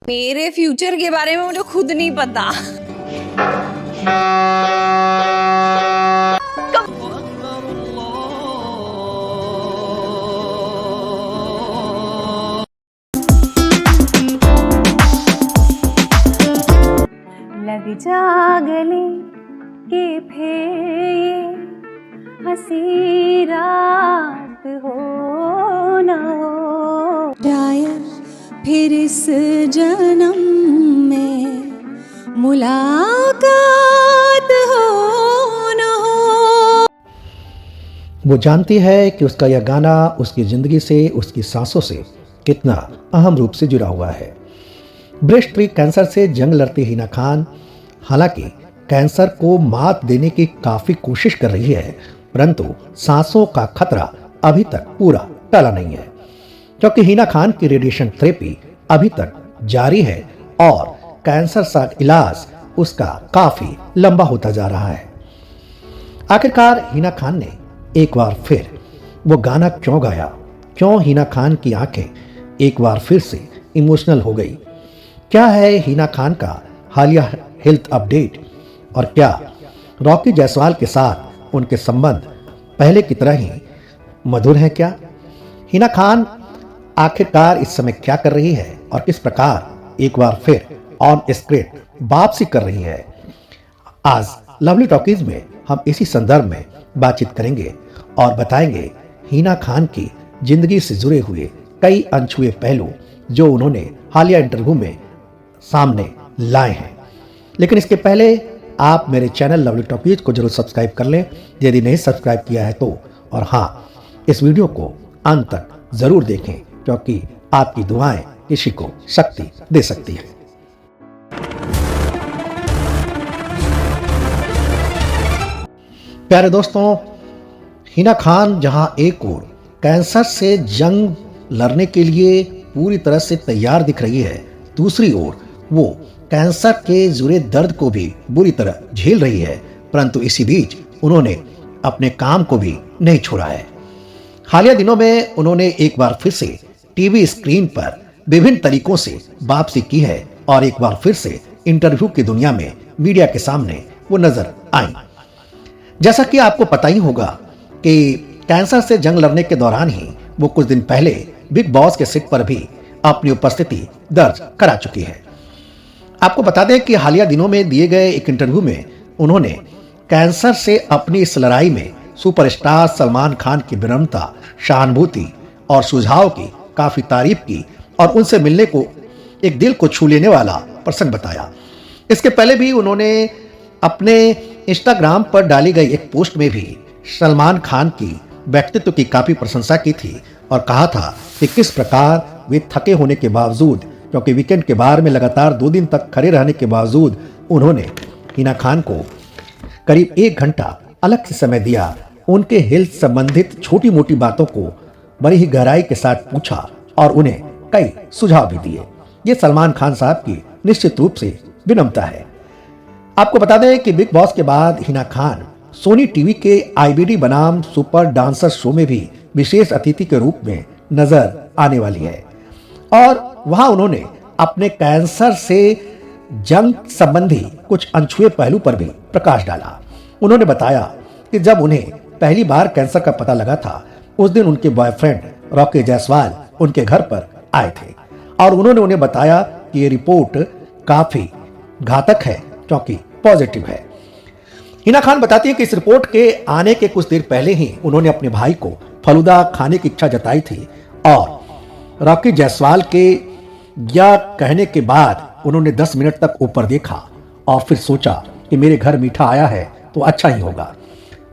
मेरे फ्यूचर के बारे में मुझे खुद नहीं पता। लग जा गले कि फिर ये हंसी रात हो न हो, शायद फिर इस जन्म में मुलाकात हो न हो। वो जानती है कि उसका यह गाना उसकी जिंदगी से, उसकी सांसों से कितना अहम रूप से जुड़ा हुआ है। ब्रेस्ट ट्री कैंसर से जंग लड़ती हिना खान हालांकि कैंसर को मात देने की काफी कोशिश कर रही है, परंतु सांसों का खतरा अभी तक पूरा टला नहीं है, क्योंकि हिना खान की रेडिएशन थेरेपी अभी तक जारी है और कैंसर का इलाज उसका काफी लंबा होता जा रहा है। आखिरकार हिना खान ने एक बार फिर वो गाना क्यों गाया, क्यों हिना खान की आंखें एक बार फिर से इमोशनल हो गई, क्या है हिना खान का हालिया हेल्थ अपडेट और क्या रॉकी जायसवाल के साथ उनके संबंध पहले की तरह ही मधुर हैं क्या? हिना खान आखिरकार इस समय क्या कर रही है और किस प्रकार एक बार फिर ऑन स्क्रीन वापसी कर रही है, आज लवली टॉकीज में हम इसी संदर्भ में बातचीत करेंगे और बताएंगे हिना खान की जिंदगी से जुड़े हुए कई अनछुए पहलू जो उन्होंने हालिया इंटरव्यू में सामने लाए हैं। लेकिन इसके पहले आप मेरे चैनल लवली टॉकीज को जरूर सब्सक्राइब कर लें यदि नहीं सब्सक्राइब किया है तो, और हाँ, इस वीडियो को अंत तक जरूर देखें क्योंकि आपकी दुआएं किसी को शक्ति दे सकती हैं। प्यारे दोस्तों, हिना खान जहां एक ओर कैंसर से जंग लड़ने के लिए पूरी तरह से तैयार दिख रही है, दूसरी ओर वो कैंसर के जुड़े दर्द को भी बुरी तरह झेल रही है, परंतु इसी बीच उन्होंने अपने काम को भी नहीं छोड़ा है। हालिया दिनों में उन्होंने एक बार फिर से टीवी स्क्रीन पर विभिन्न तरीकों से वापसी की है और एक बार फिर से इंटरव्यू की दुनिया में मीडिया के सामने वो नजर आई। जैसा कि आपको पता ही होगा कि कैंसर से जंग लड़ने के दौरान ही वो कुछ दिन पहले बिग बॉस के सेट पर भी अपनी उपस्थिति दर्ज करा चुकी है। आपको बता दें कि हालिया दिनों में दिए गए एक इंटरव्यू में उन्होंने कैंसर से अपनी इस लड़ाई में सुपरस्टार सलमान खान की विनम्रता, सहानुभूति और सुझाव की काफी तारीफ की और उनसे मिलने को एक दिल को छू लेने वाला प्रसंग बताया। इसके पहले भी उन्होंने अपने इंस्टाग्राम पर डाली गई एक पोस्ट में भी सलमान खान की व्यक्तित्व की काफी प्रशंसा की थी और कहा था कि किस प्रकार वे थके होने के बावजूद, क्योंकि वीकेंड के बार में लगातार 2 दिन तक खड़े रहने के बावजूद उन्होंने हिना खान को करीब 1 घंटा अलग से समय दिया, उनके हेल्थ संबंधित छोटी मोटी बातों को बड़ी ही गहराई के साथ पूछा और उन्हें कई सुझाव भी दिए। ये सलमान खान साहब की निश्चित रूप से विनम्रता है। आपको बता दें कि बिग बॉस के बाद हिना खान सोनी टीवी के आईबीडी बनाम सुपर डांसर शो में भी विशेष अतिथि के रूप में नजर आने वाली है और वहां उन्होंने अपने कैंसर से जंग संबंधी कुछ अनछुए पहलू पर भी प्रकाश डाला। उन्होंने बताया कि जब उन्हें पहली बार कैंसर का पता लगा था, उस दिन उनके बॉयफ्रेंड रॉकी जायसवाल उनके घर पर आए थे और उन्होंने उन्हें बताया कि ये रिपोर्ट काफी घातक है क्योंकि पॉजिटिव है। हिना खान बताती है कि इस रिपोर्ट के आने के कुछ देर पहले ही उन्होंने अपने भाई को फलूदा खाने की इच्छा जताई थी और रॉकी जायसवाल के यह कहने के बाद उन्होंने 10 मिनट तक ऊपर देखा और फिर सोचा कि मेरे घर मीठा आया है तो अच्छा ही होगा।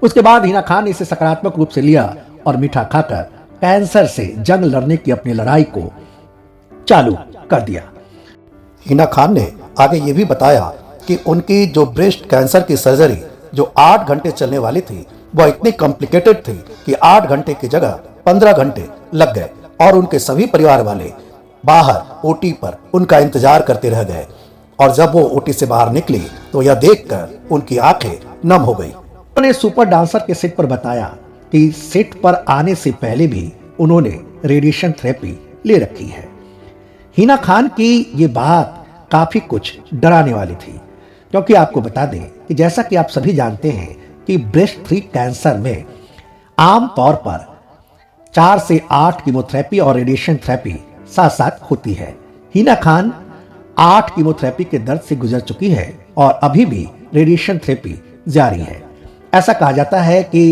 उसके बाद हिना खान ने इसे सकारात्मक रूप से लिया और मीठा खाकर कैंसर से जंग लड़ने की अपनी लड़ाई को चालू कर दिया। हिना खान ने आगे ये भी बताया कि उनकी जो ब्रेस्ट कैंसर की सर्जरी जो 8 घंटे चलने वाली थी, वह इतनी कॉम्प्लिकेटेड थी कि 8 घंटे की जगह 15 घंटे लग गए और उनके सभी परिवार वाले बाहर ओटी पर उनका इंतजार करते रह गए और जब वो ओटी से बाहर निकली तो यह देखकर उनकी आंखें नम हो गई। उन्होंने सुपर डांसर के सेट पर बताया कि सेट पर आने से पहले भी उन्होंने रेडिएशन थेरेपी ले रखी है। हिना खान की ये बात काफी कुछ डराने वाली थी, क्योंकि आपको बता दें कि जैसा कि आप सभी जानते हैं कि ब्रेस्ट 3 कैंसर में आम तौर पर 4 से 8 कीमोथेरेपी और रेडिएशन थेरेपी साथ साथ होती है। हिना खान 8 कीमोथेरेपी के दर्द से गुजर चुकी है और अभी भी रेडिएशन थेरेपी जारी है। ऐसा कहा जाता है कि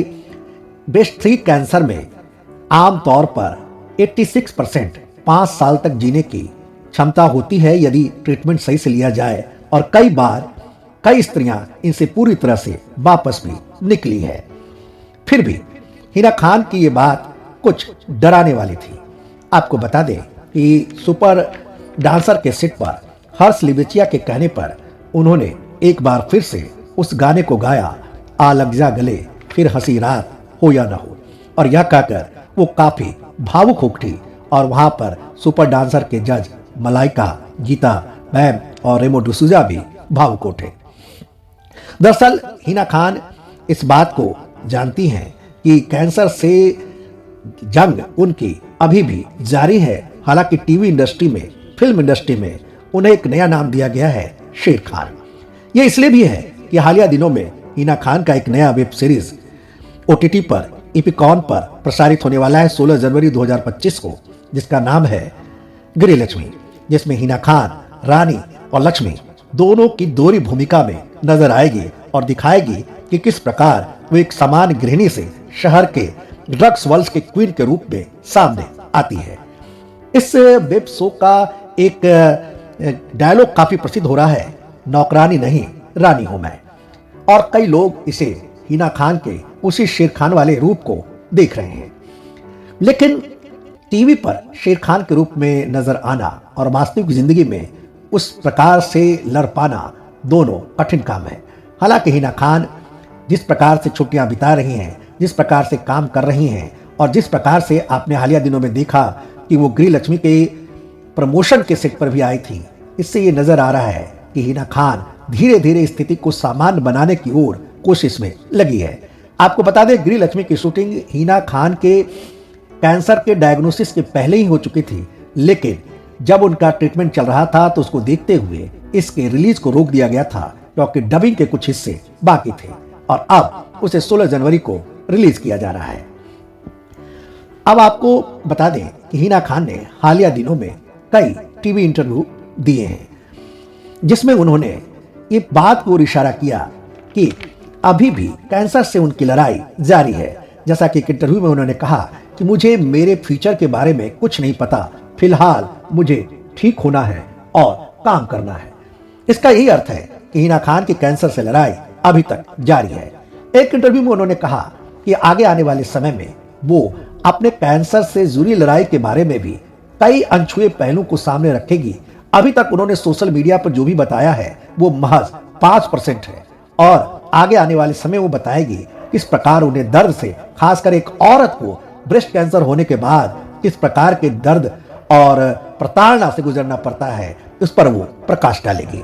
ब्रेस्ट 3 कैंसर में आम तौर पर 86% 5 साल तक जीने की क्षमता होती है यदि ट्रीटमेंट सही से लिया जाए, और कई बार कई स्त्रियां इनसे पूरी तरह से वापस भी निकली है। फिर भी हिना खान की ये बात कुछ डराने वाली थी। आपको बता दें कि सुपर डांसर के सेट पर हर्ष लिवेचिया के कहने पर उन्होंने एक बार फिर से उस गाने को गाया, आ लग जा गले फिर हंसी रात हो या ना हो, और यह कहकर वो काफी भावुक हो उठी और वहां पर सुपर डांसर के जज मलाइका, गीता मैम और रेमो डिसूजा भी भावुक उठे। दरअसल हिना खान इस बात को जानती हैं कि कैंसर से जंग उनकी अभी भी जारी है। हालांकि टीवी इंडस्ट्री में, फिल्म इंडस्ट्री में उन्हें एक नया नाम दिया गया है, शेर खान। यह इसलिए भी है कि हालिया दिनों में हिना खान का एक नया वेब सीरीज ओटीटी पर इपिकॉन पर प्रसारित होने वाला है 16 जनवरी 2025 को, जिसका नाम है गृहलक्ष्मी, जिसमें हिना खान रानी और लक्ष्मी दोनों की दोहरी भूमिका में नजर आएगी और दिखाएगी कि किस प्रकार वो एक सामान्य गृहिणी से शहर के ड्रग्स वर्ल्ड के क्वीन के रूप में सामने आती है। इस वेब शो का एक डायलॉग काफी प्रसिद्ध हो रहा है, नौकरानी नहीं रानी हूं मैं, और कई लोग इसे हिना खान के उसी शेर खान वाले रूप को देख रहे हैं। लेकिन टीवी पर शेर खान के रूप में नजर आना और वास्तविक जिंदगी में उस प्रकार से लड़ पाना दोनों कठिन काम है। हालांकि हिना खान जिस प्रकार से छुट्टियां बिता रही हैं, जिस प्रकार से काम कर रही हैं, और जिस प्रकार से आपने हालिया दिनों में देखा कि वो गृहलक्ष्मी के प्रमोशन के सेट पर भी आई थी, इससे ये नजर आ रहा है कि हिना खान धीरे धीरे स्थिति को सामान्य बनाने की ओर कोशिश में लगी है। आपको बता दें, गृहलक्ष्मी की शूटिंग हिना खान के कैंसर के डायग्नोसिस के पहले ही हो चुकी थी, लेकिन जब उनका ट्रीटमेंट चल रहा था तो उसको देखते हुए इसके रिलीज को रोक दिया गया था, क्योंकि डबिंग के कुछ हिस्से बाकी थे, और अब उसे 16 जनवरी को रिलीज किया जा रहा है। अब आपको बता दें कि हिना खान ने हालिया दिनों में कई टीवी इंटरव्यू दिए हैं, जिसमें उन्होंने ये बात को इशारा किया कि अभी भी कैंसर से उनकी लड़ाई जारी है। जैसा कि एक इंटरव्यू में उन्होंने कहा कि मुझे मेरे फ्यूचर के बारे में कुछ नहीं पता, फिलहाल मुझे ठीक होना है और काम करना है। इसका यही अर्थ है कि हिना खान की कैंसर से लड़ाई अभी तक जारी है। एक इंटरव्यू में उन्होंने कहा कि आगे आने वाले समय में वो अपने कैंसर से जुड़ी लड़ाई के बारे में भी कई अनछुए पहलू को सामने रखेगी। अभी तक उन्होंने सोशल मीडिया पर जो भी बताया है वो महज 5% है, और आगे आने वाले समय वो बताएगी किस प्रकार उन्हें दर्द से, खासकर एक औरत को ब्रेस्ट कैंसर होने के बाद किस प्रकार के दर्द और प्रताड़ना से गुजरना पड़ता है, उस पर वो प्रकाश डालेगी।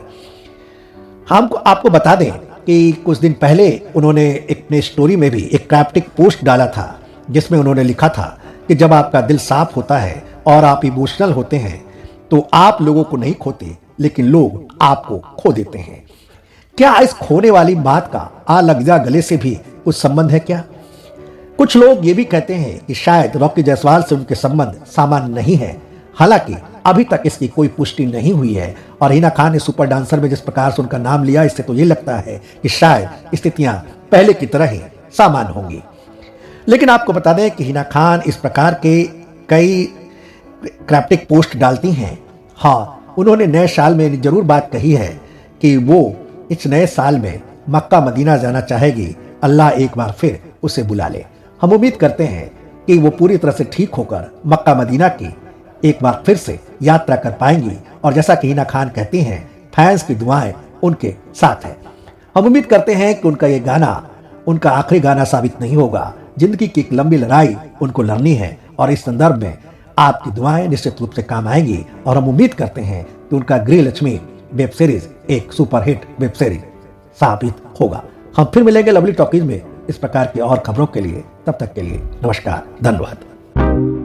हमको आपको बता दें कि कुछ दिन पहले उन्होंने अपने स्टोरी में भी एक क्राफ्टिक पोस्ट डाला था, जिसमें उन्होंने लिखा था कि जब आपका दिल साफ होता है और आप इमोशनल होते हैं तो आप लोगों को नहीं खोते, लेकिन लोग आपको खो देते हैं। क्या इस खोने वाली बात का आ लग जा गले से भी कुछ संबंध है क्या? कुछ लोग ये भी कहते हैं कि शायद रॉकी जायसवाल से उनके संबंध सामान्य नहीं है। हालांकि अभी तक इसकी कोई पुष्टि नहीं हुई है, और हिना खान ने सुपर डांसर में जिस प्रकार से उनका नाम लिया, इससे तो ये लगता है कि शायद स्थितियां पहले की तरह ही सामान्य होंगी। लेकिन आपको बता दें कि हिना खान इस प्रकार के कई क्राफ्टिक पोस्ट डालती हैं। हाँ, उन्होंने नए साल में जरूर बात कही है कि वो इस नए साल में मक्का मदीना जाना चाहेगी, अल्लाह एक बार फिर उसे बुला ले। हम उम्मीद करते हैं कि वो पूरी तरह से ठीक होकर मक्का मदीना की एक बार फिर से यात्रा कर पाएंगी, और जैसा कि हिना खान कहती हैं, फैंस की दुआएं उनके साथ है। हम उम्मीद करते हैं कि उनका ये गाना उनका आखिरी गाना साबित नहीं होगा। जिंदगी की एक लंबी लड़ाई उनको लड़नी है, और इस संदर्भ में आपकी दुआएं निश्चित रूप से काम आएंगी, और हम उम्मीद करते हैं कि उनका गृहलक्ष्मी वेब सीरीज एक सुपरहिट वेब सीरीज साबित होगा। हम फिर मिलेंगे लवली टॉकीज में इस प्रकार की और खबरों के लिए। तब तक के लिए नमस्कार, धन्यवाद।